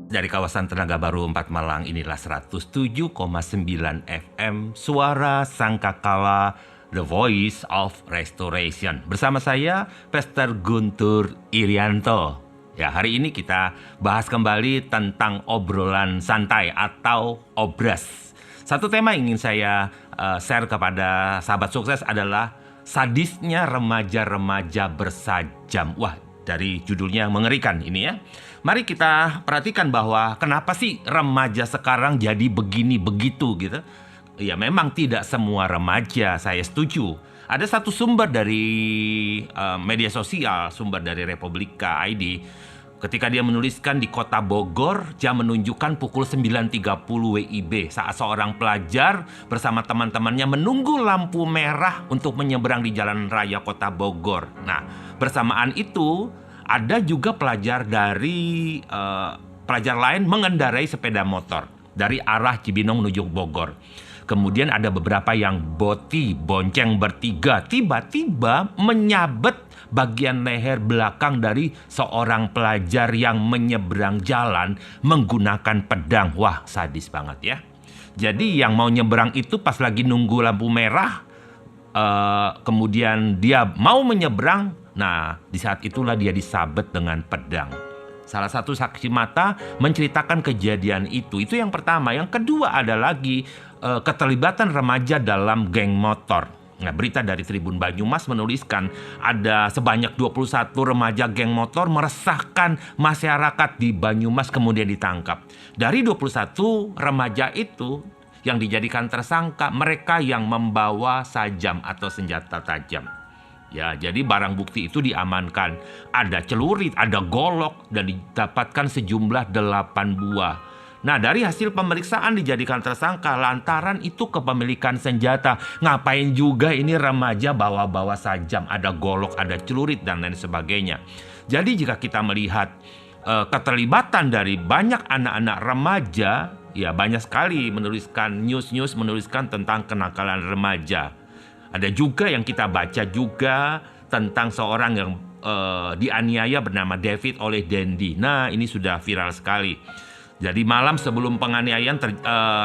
Dari kawasan Tenaga Baru 4 Malang, inilah 107,9 FM Suara Sangkakala, The Voice of Restoration. Bersama saya, Pastor Guntur Irianto. Ya, hari ini kita bahas kembali tentang obrolan santai atau obras. Satu tema yang ingin saya share kepada sahabat sukses adalah sadisnya remaja-remaja bersajam. Wah, dari judulnya mengerikan ini ya. Mari kita perhatikan bahwa kenapa sih remaja sekarang jadi begini begitu gitu. Ya memang tidak semua remaja, saya setuju. Ada satu sumber dari media sosial, sumber dari Republika ID. Ketika dia menuliskan di kota Bogor, jam menunjukkan pukul 9.30 WIB saat seorang pelajar bersama teman-temannya menunggu lampu merah untuk menyeberang di jalan raya kota Bogor. Nah, bersamaan itu ada juga pelajar dari pelajar lain mengendarai sepeda motor dari arah Cibinong menuju Bogor. Kemudian ada beberapa yang bonceng bertiga tiba-tiba menyabet bagian leher belakang dari seorang pelajar yang menyeberang jalan menggunakan pedang. Wah, sadis banget ya. Jadi yang mau nyeberang itu pas lagi nunggu lampu merah, kemudian dia mau menyeberang. Nah, di saat itulah dia disabet dengan pedang. Salah satu saksi mata menceritakan kejadian itu. Itu yang pertama. Yang kedua ada lagi keterlibatan remaja dalam geng motor. Nah, berita dari Tribun Banyumas menuliskan ada sebanyak 21 remaja geng motor meresahkan masyarakat di Banyumas kemudian ditangkap. Dari 21 remaja itu yang dijadikan tersangka, mereka yang membawa sajam atau senjata tajam. Ya, jadi barang bukti itu diamankan. Ada celurit, ada golok, dan didapatkan sejumlah 8 buah. Nah, dari hasil pemeriksaan dijadikan tersangka lantaran itu kepemilikan senjata. Ngapain juga ini remaja bawa-bawa sajam, ada golok, ada celurit, dan lain sebagainya. Jadi jika kita melihat keterlibatan dari banyak anak-anak remaja, ya banyak sekali menuliskan news menuliskan tentang kenakalan remaja. Ada juga yang kita baca juga tentang seorang yang dianiaya bernama David oleh Dendi. Nah, ini sudah viral sekali. Jadi malam sebelum penganiayaan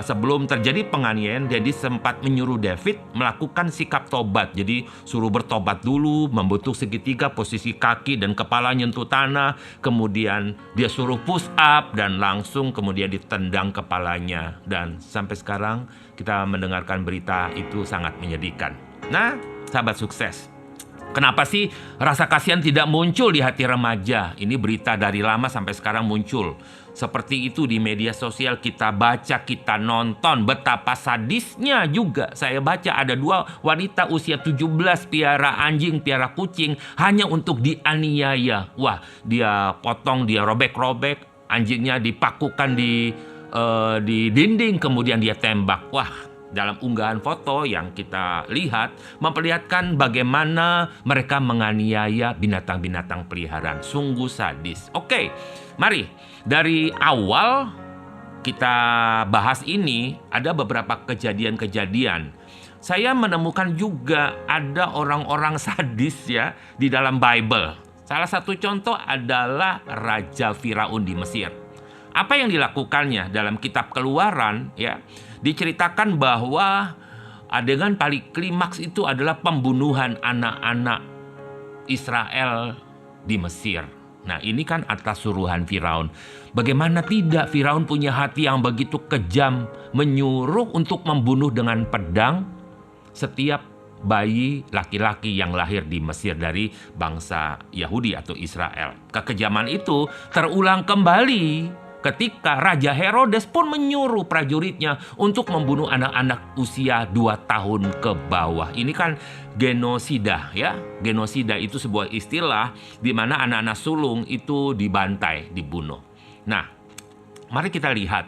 sebelum terjadi penganiayaan, Dendi sempat menyuruh David melakukan sikap tobat. Jadi suruh bertobat dulu, membentuk segitiga, posisi kaki dan kepala nyentuh tanah. Kemudian dia suruh push up dan langsung kemudian ditendang kepalanya. Dan sampai sekarang kita mendengarkan berita itu sangat menyedihkan. Nah, sahabat sukses, kenapa sih rasa kasihan tidak muncul di hati remaja? Ini berita dari lama sampai sekarang muncul. Seperti itu di media sosial kita baca, kita nonton. Betapa sadisnya juga. Saya baca ada 2 wanita usia 17 piara anjing, piara kucing hanya untuk dianiaya. Wah, dia potong, dia robek-robek. Anjingnya dipakukan di dinding, kemudian dia tembak. Wah, dalam unggahan foto yang kita lihat memperlihatkan bagaimana mereka menganiaya binatang-binatang peliharaan. Sungguh sadis. Oke, mari dari awal kita bahas ini ada beberapa kejadian-kejadian. Saya menemukan juga ada orang-orang sadis ya di dalam Bible. Salah satu contoh adalah Raja Firaun di Mesir. Apa yang dilakukannya dalam kitab Keluaran ya? Diceritakan bahwa adegan paling klimaks itu adalah pembunuhan anak-anak Israel di Mesir. Nah, ini kan atas suruhan Firaun. Bagaimana tidak, Firaun punya hati yang begitu kejam, menyuruh untuk membunuh dengan pedang setiap bayi laki-laki yang lahir di Mesir dari bangsa Yahudi atau Israel. Kekejaman itu terulang kembali ketika Raja Herodes pun menyuruh prajuritnya untuk membunuh anak-anak usia 2 tahun ke bawah. Ini kan genosida ya. Genosida itu sebuah istilah di mana anak-anak sulung itu dibantai, dibunuh. Nah, mari kita lihat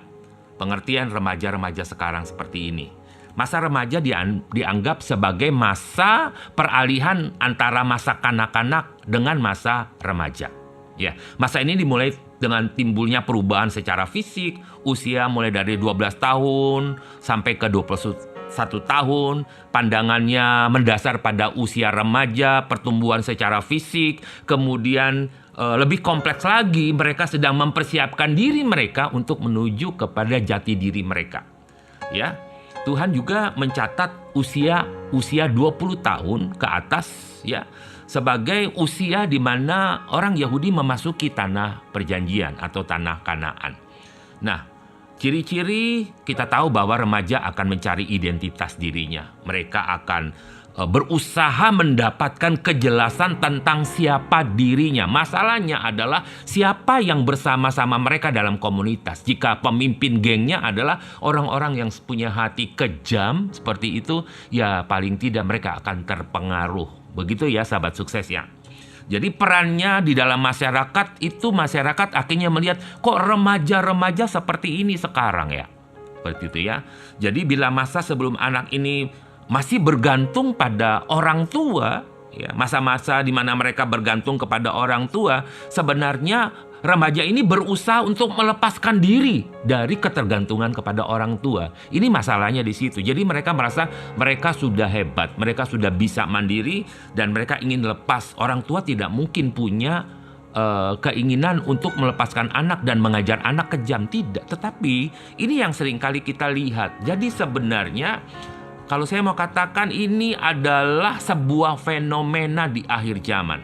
pengertian remaja-remaja sekarang seperti ini. Masa remaja dianggap sebagai masa peralihan antara masa kanak-kanak dengan masa remaja. Ya, masa ini dimulai dengan timbulnya perubahan secara fisik, usia mulai dari 12 tahun sampai ke 21 tahun, pandangannya mendasar pada usia remaja, pertumbuhan secara fisik, kemudian lebih kompleks lagi, mereka sedang mempersiapkan diri mereka untuk menuju kepada jati diri mereka. Ya, Tuhan juga mencatat usia 20 tahun ke atas ya sebagai usia di mana orang Yahudi memasuki tanah perjanjian atau tanah Kanaan. Nah, ciri-ciri kita tahu bahwa remaja akan mencari identitas dirinya. Mereka akan berusaha mendapatkan kejelasan tentang siapa dirinya. Masalahnya adalah siapa yang bersama-sama mereka dalam komunitas. Jika pemimpin gengnya adalah orang-orang yang punya hati kejam seperti itu, ya paling tidak mereka akan terpengaruh. Begitu ya sahabat sukses ya. Jadi perannya di dalam masyarakat itu, masyarakat akhirnya melihat kok remaja-remaja seperti ini sekarang ya. Seperti itu ya. Jadi bila masa sebelum anak ini masih bergantung pada orang tua, ya, masa-masa di mana mereka bergantung kepada orang tua, sebenarnya remaja ini berusaha untuk melepaskan diri dari ketergantungan kepada orang tua. Ini masalahnya di situ. Jadi mereka merasa mereka sudah hebat, mereka sudah bisa mandiri, dan mereka ingin lepas. Orang tua tidak mungkin punya keinginan untuk melepaskan anak dan mengajar anak kejam, tidak. Tetapi ini yang seringkali kita lihat. Jadi sebenarnya kalau saya mau katakan ini adalah sebuah fenomena di akhir zaman.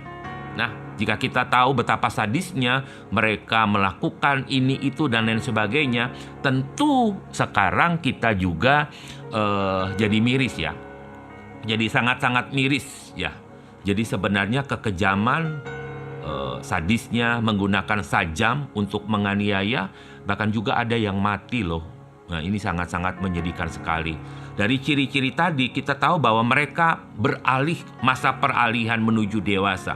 Nah, jika kita tahu betapa sadisnya mereka melakukan ini, itu, dan lain sebagainya, tentu sekarang kita juga jadi miris ya. Jadi sangat-sangat miris ya. Jadi sebenarnya kekejaman, sadisnya menggunakan sajam untuk menganiaya, bahkan juga ada yang mati loh. Nah, ini sangat-sangat menyedihkan sekali. Dari ciri-ciri tadi kita tahu bahwa mereka beralih, masa peralihan menuju dewasa.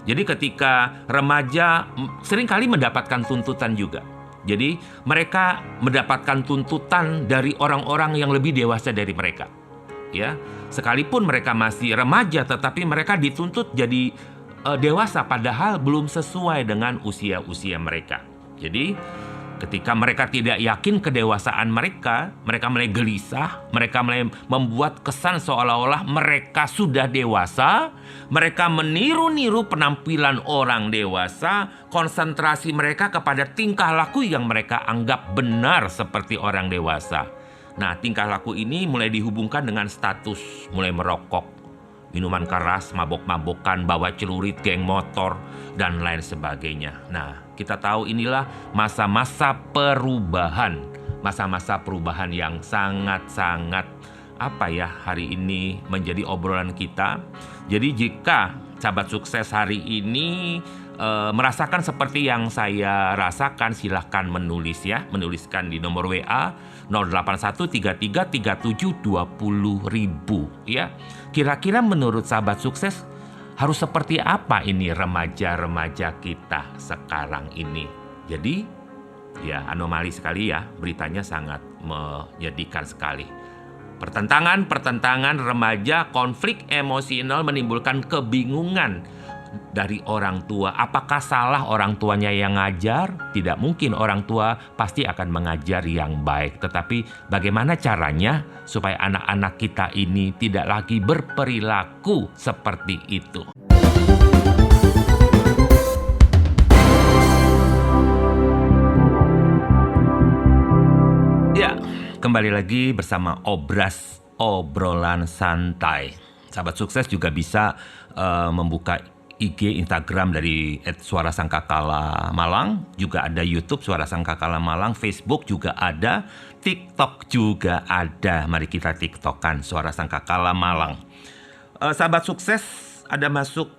Jadi ketika remaja seringkali mendapatkan tuntutan juga. Jadi mereka mendapatkan tuntutan dari orang-orang yang lebih dewasa dari mereka. Ya, sekalipun mereka masih remaja tetapi mereka dituntut jadi dewasa padahal belum sesuai dengan usia-usia mereka. Jadi ketika mereka tidak yakin kedewasaan mereka, mereka mulai gelisah, mereka mulai membuat kesan seolah-olah mereka sudah dewasa, mereka meniru-niru penampilan orang dewasa, konsentrasi mereka kepada tingkah laku yang mereka anggap benar seperti orang dewasa. Nah, tingkah laku ini mulai dihubungkan dengan status, mulai merokok, minuman keras, mabok-mabokan, bawa celurit, geng motor, dan lain sebagainya. Nah, kita tahu inilah masa-masa perubahan. Masa-masa perubahan yang sangat-sangat hari ini menjadi obrolan kita. Jadi jika sahabat sukses hari ini merasakan seperti yang saya rasakan, silahkan menulis ya. Menuliskan di nomor WA 081333720.000 ya. Kira-kira menurut sahabat sukses harus seperti apa ini remaja-remaja kita sekarang ini? Jadi ya anomali sekali ya, beritanya sangat menyedihkan sekali. Pertentangan remaja, konflik emosional menimbulkan kebingungan dari orang tua. Apakah salah orang tuanya yang ngajar? Tidak mungkin, orang tua pasti akan mengajar yang baik. Tetapi bagaimana caranya supaya anak-anak kita ini tidak lagi berperilaku seperti itu? Ya, kembali lagi bersama obrolan santai. Sahabat sukses juga bisa membuka IG, Instagram dari @suarasangkakala Malang, juga ada YouTube Suara Sangkakala Malang, Facebook juga ada, TikTok juga ada. Mari kita TikTokan Suara Sangkakala Malang. Sahabat sukses, ada masuk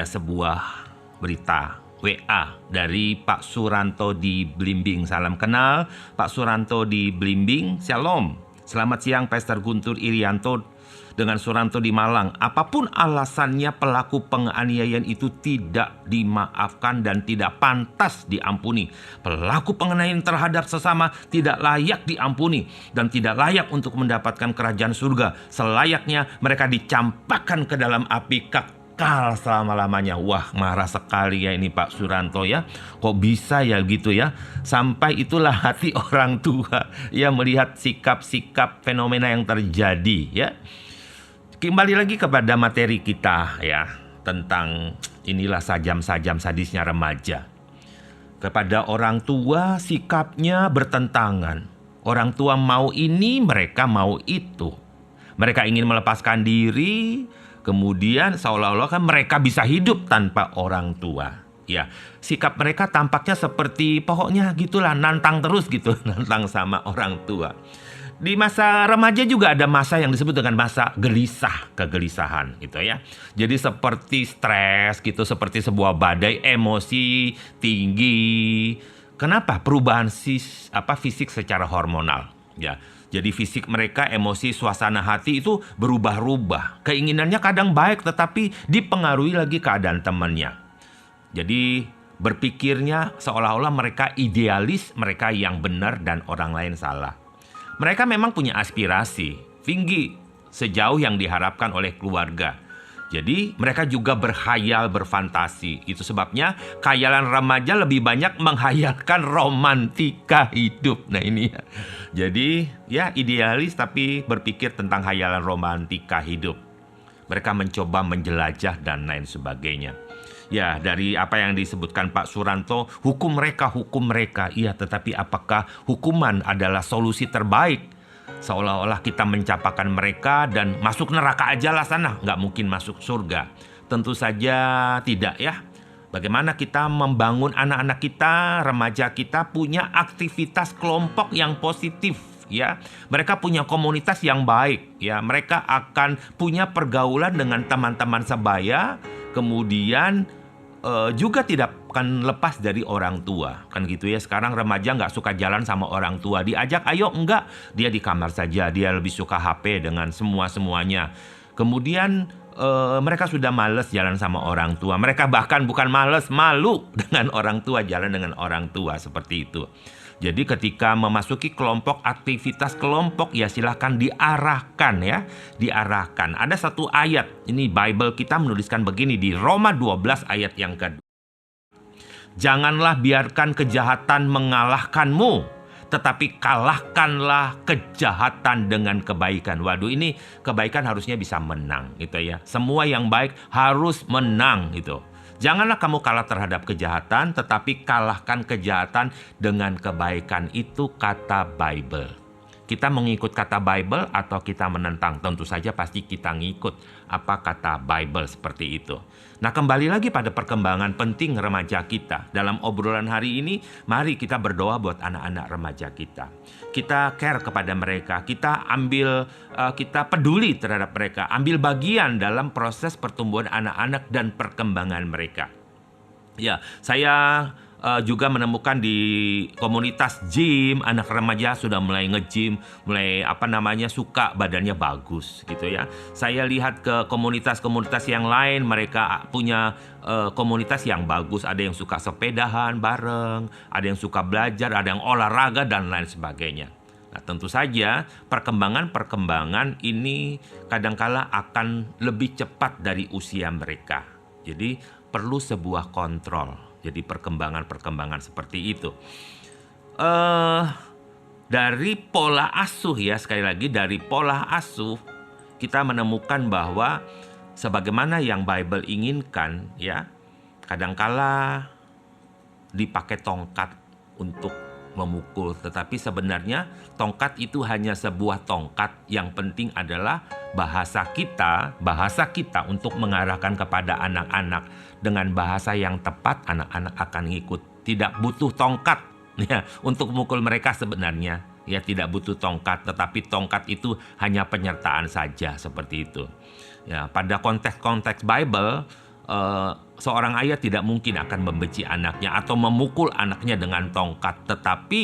sebuah berita WA dari Pak Suranto di Blimbing. Salam kenal Pak Suranto di Blimbing. Shalom. Selamat siang Pastor Guntur Irianto dengan Suranto di Malang. Apapun alasannya, pelaku penganiayaan itu tidak dimaafkan dan tidak pantas diampuni. Pelaku penganiayaan terhadap sesama tidak layak diampuni dan tidak layak untuk mendapatkan kerajaan surga. Selayaknya mereka dicampakkan ke dalam api kekal selama-lamanya. Wah, marah sekali ya ini Pak Suranto ya. Kok bisa ya gitu ya? Sampai itulah hati orang tua ya melihat sikap-sikap fenomena yang terjadi ya. Kembali lagi kepada materi kita ya. tentang inilah sajam-sajam sadisnya remaja. Kepada orang tua sikapnya bertentangan. Orang tua mau ini, mereka mau itu. Mereka ingin melepaskan diri, kemudian seolah-olah kan mereka bisa hidup tanpa orang tua. Ya, sikap mereka tampaknya seperti pokoknya gitulah, nantang terus gitu, nantang sama orang tua. Di masa remaja juga ada masa yang disebut dengan masa gelisah, kegelisahan gitu ya. Jadi seperti stres gitu, seperti sebuah badai emosi tinggi. Kenapa? Perubahan fisik secara hormonal ya. Jadi fisik mereka, emosi, suasana hati itu berubah-ubah. Keinginannya kadang baik tetapi dipengaruhi lagi keadaan temannya. Jadi berpikirnya seolah-olah mereka idealis, mereka yang benar dan orang lain salah. Mereka memang punya aspirasi tinggi sejauh yang diharapkan oleh keluarga. Jadi mereka juga berkhayal, berfantasi. Itu sebabnya khayalan remaja lebih banyak menghayalkan romantika hidup. Nah ini ya. Jadi ya idealis tapi berpikir tentang khayalan romantika hidup. Mereka mencoba menjelajah dan lain sebagainya. Ya, dari apa yang disebutkan Pak Suranto, hukum mereka. Iya, tetapi apakah hukuman adalah solusi terbaik? Seolah-olah kita mencapakan mereka dan masuk neraka aja lah sana, nggak mungkin masuk surga. Tentu saja tidak ya. Bagaimana kita membangun anak-anak kita, remaja kita punya aktivitas kelompok yang positif. Ya, mereka punya komunitas yang baik. Ya, mereka akan punya pergaulan dengan teman-teman sebaya. Kemudian juga tidak akan lepas dari orang tua. Kan gitu ya, sekarang remaja nggak suka jalan sama orang tua. Diajak, ayo enggak. Dia di kamar saja, dia lebih suka HP dengan semuanya. Kemudian mereka sudah males jalan sama orang tua. Mereka bahkan bukan males, malu dengan orang tua, jalan dengan orang tua seperti itu. Jadi ketika memasuki kelompok, aktivitas kelompok ya silahkan diarahkan ya. Diarahkan. Ada satu ayat, ini Bible kita menuliskan begini di Roma 12 ayat yang kedua. Janganlah biarkan kejahatan mengalahkanmu, tetapi kalahkanlah kejahatan dengan kebaikan. Waduh, ini kebaikan harusnya bisa menang gitu ya. Semua yang baik harus menang gitu. Janganlah kamu kalah terhadap kejahatan, tetapi kalahkan kejahatan dengan kebaikan. Itu kata Bible. Kita mengikut kata Bible atau kita menentang? Tentu saja pasti kita ngikut apa kata Bible seperti itu. Nah, kembali lagi pada perkembangan penting remaja kita. Dalam obrolan hari ini, mari kita berdoa buat anak-anak remaja kita. Kita care kepada mereka, kita peduli terhadap mereka, ambil bagian dalam proses pertumbuhan anak-anak dan perkembangan mereka. Ya, saya juga menemukan di komunitas gym, anak remaja sudah mulai nge-gym, mulai suka badannya bagus gitu ya. Saya lihat ke komunitas-komunitas yang lain, mereka punya komunitas yang bagus, ada yang suka sepedahan bareng, ada yang suka belajar, ada yang olahraga dan lain sebagainya. Nah, tentu saja perkembangan ini kadangkala akan lebih cepat dari usia mereka. Jadi perlu sebuah kontrol. Jadi perkembangan seperti itu. Dari pola asuh ya, sekali lagi dari pola asuh kita menemukan bahwa sebagaimana yang Bible inginkan ya, kadangkala dipakai tongkat untuk memukul, tetapi sebenarnya tongkat itu hanya sebuah tongkat. Yang penting adalah bahasa kita untuk mengarahkan kepada anak-anak. Dengan bahasa yang tepat, anak-anak akan ngikut. Tidak butuh tongkat ya untuk memukul mereka sebenarnya. Ya, tidak butuh tongkat, tetapi tongkat itu hanya penyertaan saja seperti itu. Ya, pada konteks-konteks Bible, seorang ayah tidak mungkin akan membenci anaknya atau memukul anaknya dengan tongkat. Tetapi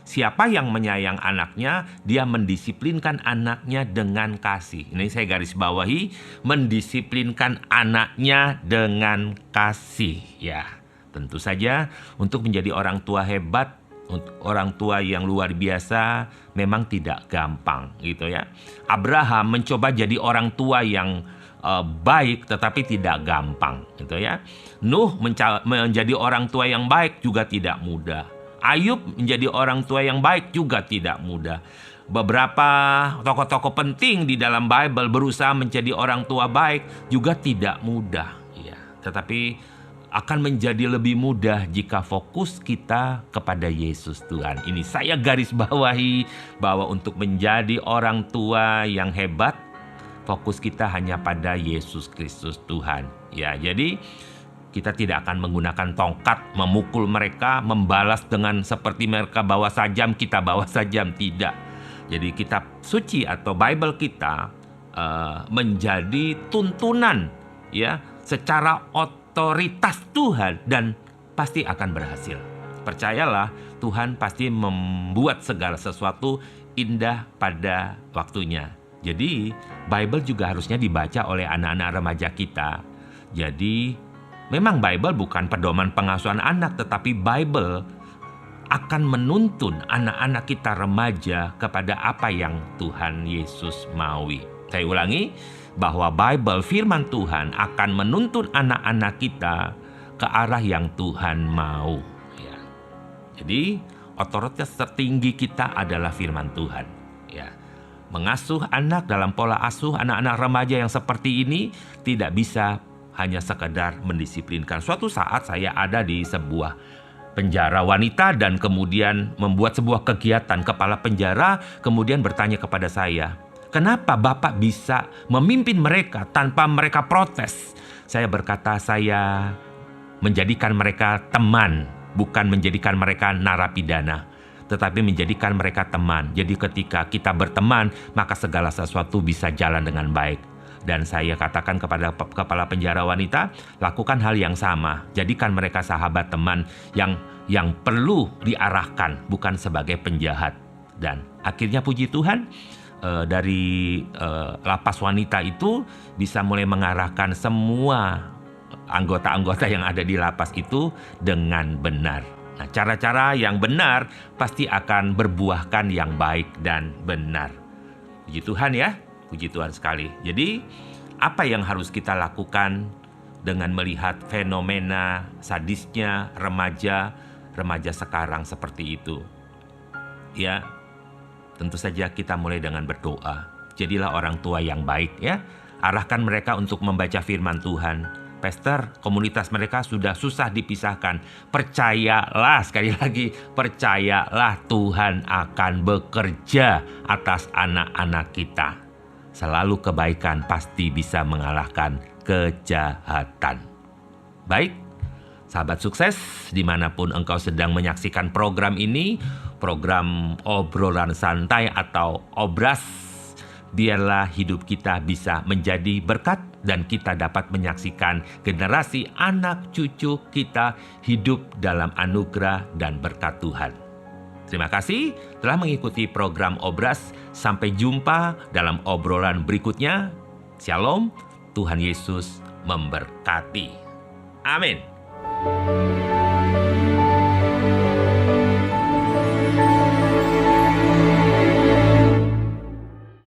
siapa yang menyayang anaknya, dia mendisiplinkan anaknya dengan kasih. Ini saya garis bawahi, mendisiplinkan anaknya dengan kasih. Ya, tentu saja untuk menjadi orang tua hebat, orang tua yang luar biasa memang tidak gampang gitu ya. Abraham mencoba jadi orang tua yang baik tetapi tidak gampang gitu ya. Nuh menjadi orang tua yang baik juga tidak mudah. Ayub menjadi orang tua yang baik juga tidak mudah. Beberapa tokoh-tokoh penting di dalam Bible berusaha menjadi orang tua baik juga tidak mudah tetapi akan menjadi lebih mudah jika fokus kita kepada Yesus Tuhan. Ini saya garis bawahi bahwa untuk menjadi orang tua yang hebat, fokus kita hanya pada Yesus Kristus Tuhan. Ya, jadi kita tidak akan menggunakan tongkat memukul mereka, membalas dengan seperti mereka bawa sajam, kita bawa sajam, tidak. Jadi kitab suci atau Bible kita menjadi tuntunan ya secara otoritas Tuhan dan pasti akan berhasil. Percayalah, Tuhan pasti membuat segala sesuatu indah pada waktunya. Jadi Bible juga harusnya dibaca oleh anak-anak remaja kita. Jadi memang Bible bukan pedoman pengasuhan anak, tetapi Bible akan menuntun anak-anak kita remaja kepada apa yang Tuhan Yesus maui. Saya ulangi, bahwa Bible firman Tuhan akan menuntun anak-anak kita ke arah yang Tuhan mau. Ya. Jadi otoritas tertinggi kita adalah firman Tuhan. Ya. Mengasuh anak dalam pola asuh anak-anak remaja yang seperti ini tidak bisa hanya sekedar mendisiplinkan. Suatu saat saya ada di sebuah penjara wanita dan kemudian membuat sebuah kegiatan. Kepala penjara kemudian bertanya kepada saya, "Kenapa Bapak bisa memimpin mereka tanpa mereka protes?" Saya berkata, saya menjadikan mereka teman, bukan menjadikan mereka narapidana, tetapi menjadikan mereka teman. Jadi ketika kita berteman, maka segala sesuatu bisa jalan dengan baik. Dan saya katakan kepada kepala penjara wanita, lakukan hal yang sama. Jadikan mereka sahabat teman yang perlu diarahkan, bukan sebagai penjahat. Dan akhirnya puji Tuhan, dari lapas wanita itu bisa mulai mengarahkan semua anggota-anggota yang ada di lapas itu dengan benar. Nah, cara-cara yang benar pasti akan berbuahkan yang baik dan benar. Puji Tuhan ya. Puji Tuhan sekali. Jadi, apa yang harus kita lakukan dengan melihat fenomena sadisnya remaja sekarang seperti itu? Ya, tentu saja kita mulai dengan berdoa. Jadilah orang tua yang baik ya. Arahkan mereka untuk membaca firman Tuhan. Pastor, komunitas mereka sudah susah dipisahkan. Percayalah, sekali lagi, percayalah Tuhan akan bekerja atas anak-anak kita. Selalu kebaikan pasti bisa mengalahkan kejahatan. Baik, sahabat sukses, dimanapun engkau sedang menyaksikan program ini, program obrolan santai atau obras, biarlah hidup kita bisa menjadi berkat dan kita dapat menyaksikan generasi anak cucu kita hidup dalam anugerah dan berkat Tuhan. Terima kasih telah mengikuti program Obras. Sampai jumpa dalam obrolan berikutnya. Shalom, Tuhan Yesus memberkati. Amin.